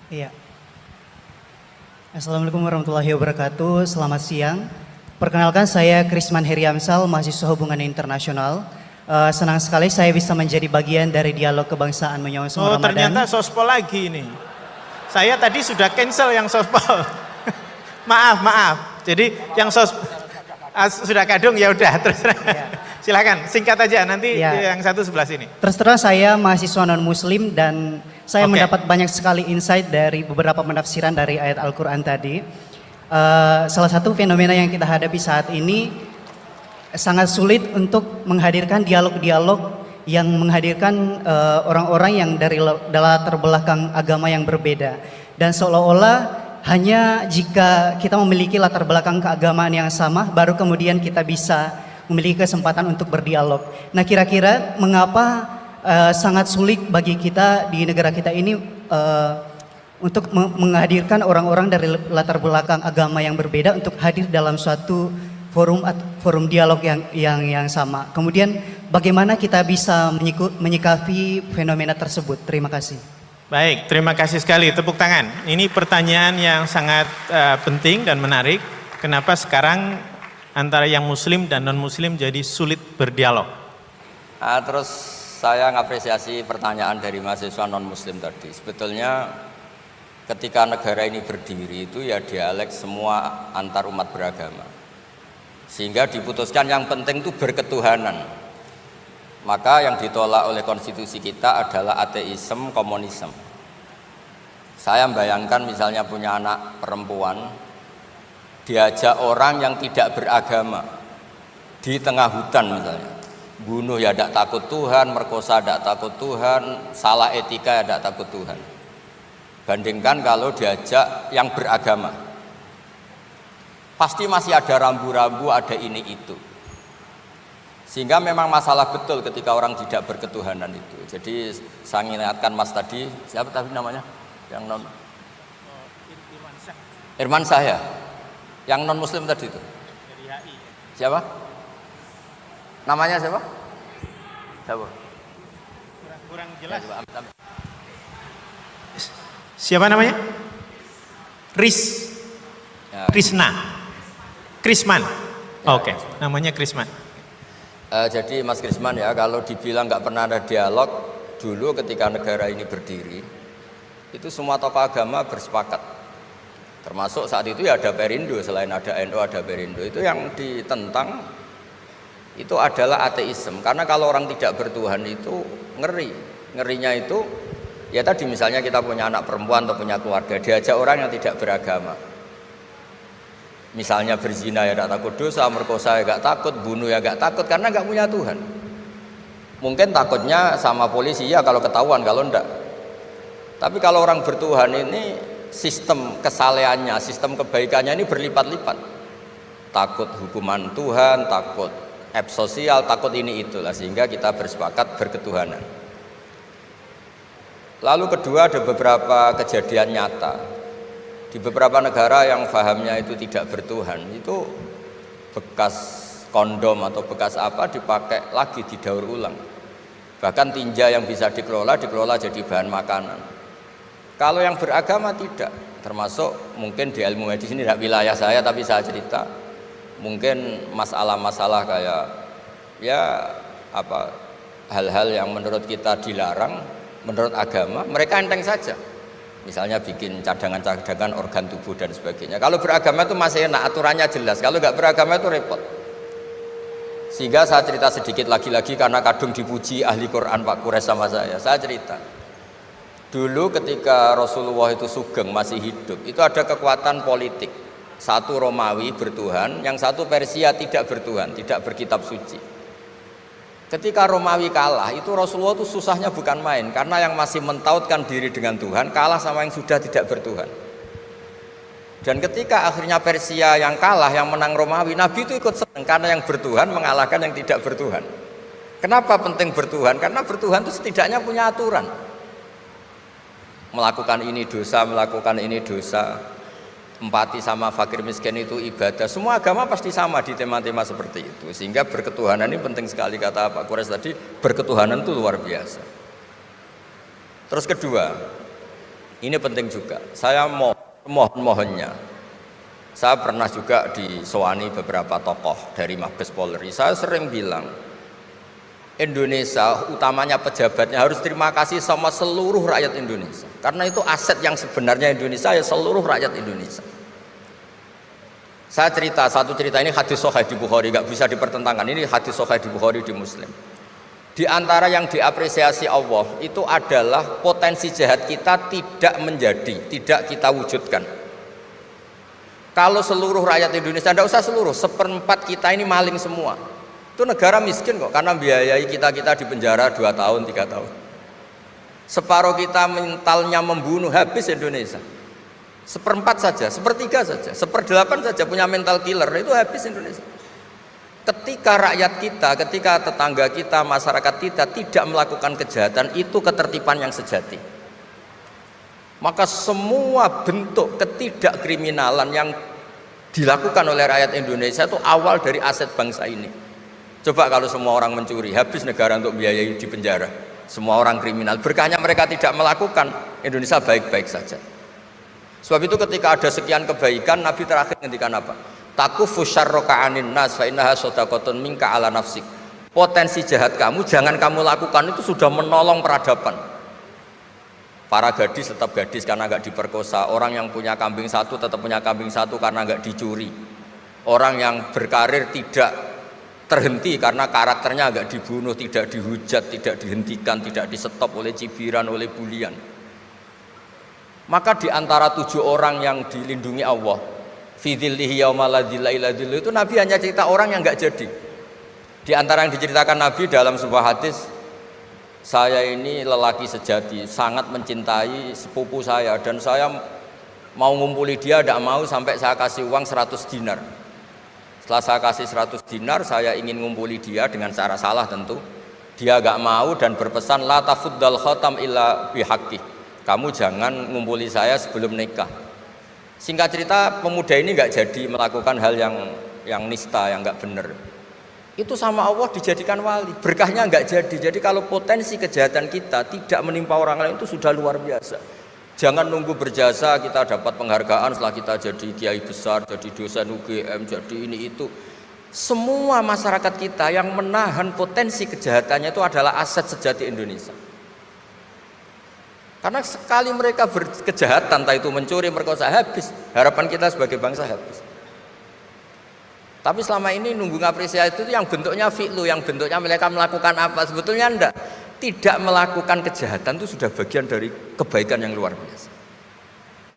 Iya. Assalamualaikum warahmatullahi wabarakatuh. Selamat siang. Perkenalkan saya Krisman Heriamsal, mahasiswa hubungan internasional. Senang sekali saya bisa menjadi bagian dari dialog kebangsaan menyongsong Ramadan. Oh, ternyata sospol lagi ini. Saya tadi sudah cancel yang sospol. maaf. Jadi yang sudah kadung ya udah terus. Ya. Silakan singkat aja nanti ya. Yang satu sebelah sini. Terus terang saya mahasiswa non muslim dan saya mendapat banyak sekali insight dari beberapa penafsiran dari ayat Al-Quran tadi. Salah satu fenomena yang kita hadapi saat ini sangat sulit untuk menghadirkan dialog-dialog yang menghadirkan orang-orang yang dari latar belakang agama yang berbeda. Dan seolah-olah hanya jika kita memiliki latar belakang keagamaan yang sama, baru kemudian kita bisa memiliki kesempatan untuk berdialog. Nah, kira-kira mengapa sangat sulit bagi kita di negara kita ini untuk menghadirkan orang-orang dari latar belakang agama yang berbeda untuk hadir dalam suatu forum dialog yang sama. Kemudian bagaimana kita bisa menyikapi fenomena tersebut? Terima kasih. Baik, terima kasih sekali. Tepuk tangan. Ini pertanyaan yang sangat penting dan menarik. Kenapa sekarang antara yang muslim dan non muslim jadi sulit berdialog? Terus saya ngapresiasi pertanyaan dari mahasiswa non muslim tadi. Sebetulnya ketika negara ini berdiri itu ya dialek semua antar umat beragama. Sehingga diputuskan yang penting itu berketuhanan. Maka yang ditolak oleh konstitusi kita adalah ateisme, komunisme. Saya membayangkan misalnya punya anak perempuan, diajak orang yang tidak beragama di tengah hutan misalnya. Bunuh ya tidak takut Tuhan, merkosa tidak takut Tuhan, salah etika ya tidak takut Tuhan. Bandingkan kalau diajak yang beragama, pasti masih ada rambu-rambu, ada ini itu. Sehingga memang masalah betul ketika orang tidak berketuhanan itu. Jadi saya ingatkan Mas tadi, siapa tadi namanya? Yang non Irman Syah, yang non muslim tadi itu. Siapa? Namanya siapa? Siapa? Kurang jelas. Siapa namanya? Krisman. Oke, namanya Krisman. Jadi Mas Krisman ya, kalau dibilang nggak pernah ada dialog dulu ketika negara ini berdiri, itu semua tokoh agama bersepakat. Termasuk saat itu ya ada Perindo, selain ada NU ada Perindo. Itu yang ditentang itu adalah ateisme. Karena kalau orang tidak bertuhan itu ngerinya itu ya tadi misalnya kita punya anak perempuan atau punya keluarga, diajak orang yang tidak beragama. Misalnya berzina ya tidak takut dosa, merkosa ya tidak takut, bunuh ya tidak takut karena nggak punya Tuhan. Mungkin takutnya sama polisi ya kalau ketahuan, kalau enggak. Tapi kalau orang bertuhan ini sistem kesalehannya, sistem kebaikannya ini berlipat-lipat. Takut hukuman Tuhan, takut sosial, takut ini itulah, sehingga kita bersepakat berketuhanan. Lalu kedua, ada beberapa kejadian nyata di beberapa negara yang fahamnya itu tidak bertuhan, itu bekas kondom atau bekas apa dipakai lagi, didaur ulang. Bahkan tinja yang bisa dikelola jadi bahan makanan. Kalau yang beragama tidak, termasuk mungkin di ilmu medis ini tidak wilayah saya tapi saya cerita, mungkin masalah-masalah kayak ya apa hal-hal yang menurut kita dilarang, menurut agama mereka enteng saja. Misalnya bikin cadangan-cadangan organ tubuh dan sebagainya. Kalau beragama itu masih enak, aturannya jelas. Kalau nggak beragama itu repot. Sehingga saya cerita sedikit lagi-lagi karena kadung dipuji ahli Quran Pak Kures sama saya. Saya cerita. Dulu ketika Rasulullah itu sugeng masih hidup, itu ada kekuatan politik. Satu Romawi bertuhan, yang satu Persia tidak bertuhan, tidak berkitab suci. Ketika Romawi kalah, itu Rasulullah itu susahnya bukan main, karena yang masih mentautkan diri dengan Tuhan kalah sama yang sudah tidak bertuhan. Dan ketika akhirnya Persia yang kalah, yang menang Romawi, Nabi itu ikut senang karena yang bertuhan mengalahkan yang tidak bertuhan. Kenapa penting bertuhan? Karena bertuhan itu setidaknya punya aturan. Melakukan ini dosa, melakukan ini dosa. Empati sama fakir miskin itu ibadah. Semua agama pasti sama di tema-tema seperti itu. Sehingga berketuhanan ini penting sekali, kata Pak Kures tadi, berketuhanan itu luar biasa. Terus kedua, Ini penting juga. Saya mohonnya. Saya pernah juga disowani beberapa tokoh dari Mabes Polri. Saya sering bilang, Indonesia, utamanya pejabatnya harus terima kasih sama seluruh rakyat Indonesia. Karena itu aset yang sebenarnya Indonesia ya seluruh rakyat Indonesia. Saya satu cerita ini hadis sahih di Bukhari, nggak bisa dipertentangkan. Ini hadis sahih di Bukhari di Muslim. Di antara yang diapresiasi Allah itu adalah potensi jahat kita tidak menjadi, tidak kita wujudkan. Kalau seluruh rakyat Indonesia, tidak usah seluruh, 1/4 kita ini maling semua. Itu negara miskin kok, karena biayai kita di penjara 2 tahun, 3 tahun. Separuh kita mentalnya membunuh, habis Indonesia. 1/4 saja, 1/3 saja, 1/8 saja punya mental killer, itu habis Indonesia. Ketika rakyat kita, ketika tetangga kita, masyarakat kita tidak melakukan kejahatan, itu ketertiban yang sejati. Maka semua bentuk ketidakkriminalan yang dilakukan oleh rakyat Indonesia itu awal dari aset bangsa ini. Coba kalau semua orang mencuri, habis negara untuk biayai di penjara. Semua orang kriminal, berkahnya mereka tidak melakukan, Indonesia baik-baik saja. Sebab itu ketika ada sekian kebaikan, Nabi terakhir ngendikan apa? Takufu syarroka anin nas fa innaha shadaqatun minka ala nafsik. Potensi jahat kamu jangan kamu lakukan, itu sudah menolong peradaban. Para gadis tetap gadis karena nggak diperkosa. Orang yang punya kambing satu tetap punya kambing satu karena nggak dicuri. Orang yang berkarir tidak terhenti karena karakternya nggak dibunuh, tidak dihujat, tidak dihentikan, tidak disetop oleh cibiran, oleh bulian. Maka di antara 7 orang yang dilindungi Allah, fi dzillihi yauma la dzilla illa dzilluh, itu Nabi hanya cerita orang yang nggak jadi. Di antara yang diceritakan Nabi dalam sebuah hadis, saya ini lelaki sejati, sangat mencintai sepupu saya, dan saya mau ngumpuli dia, tidak mau sampai saya kasih uang 100 dinar. Setelah saya kasih 100 dinar, saya ingin ngumpuli dia dengan cara salah tentu. Dia gak mau dan berpesan, la tafuddal khatam illa bihaqqi. Kamu jangan ngumpuli saya sebelum nikah. Singkat cerita, pemuda ini gak jadi melakukan hal yang nista, yang gak benar. Itu sama Allah dijadikan wali, berkahnya nggak jadi. Jadi kalau potensi kejahatan kita tidak menimpa orang lain itu sudah luar biasa. Jangan nunggu berjasa kita dapat penghargaan setelah kita jadi kiai besar, jadi dosen UGM, jadi ini itu. Semua masyarakat kita yang menahan potensi kejahatannya itu adalah aset sejati Indonesia. Karena sekali mereka berkejahatan, entah itu mencuri, merkosa, habis. Harapan kita sebagai bangsa habis. Tapi selama ini nunggu ngapresiasi itu yang bentuknya fi'lu, yang bentuknya mereka melakukan apa, sebetulnya enggak. Tidak melakukan kejahatan itu sudah bagian dari kebaikan yang luar biasa.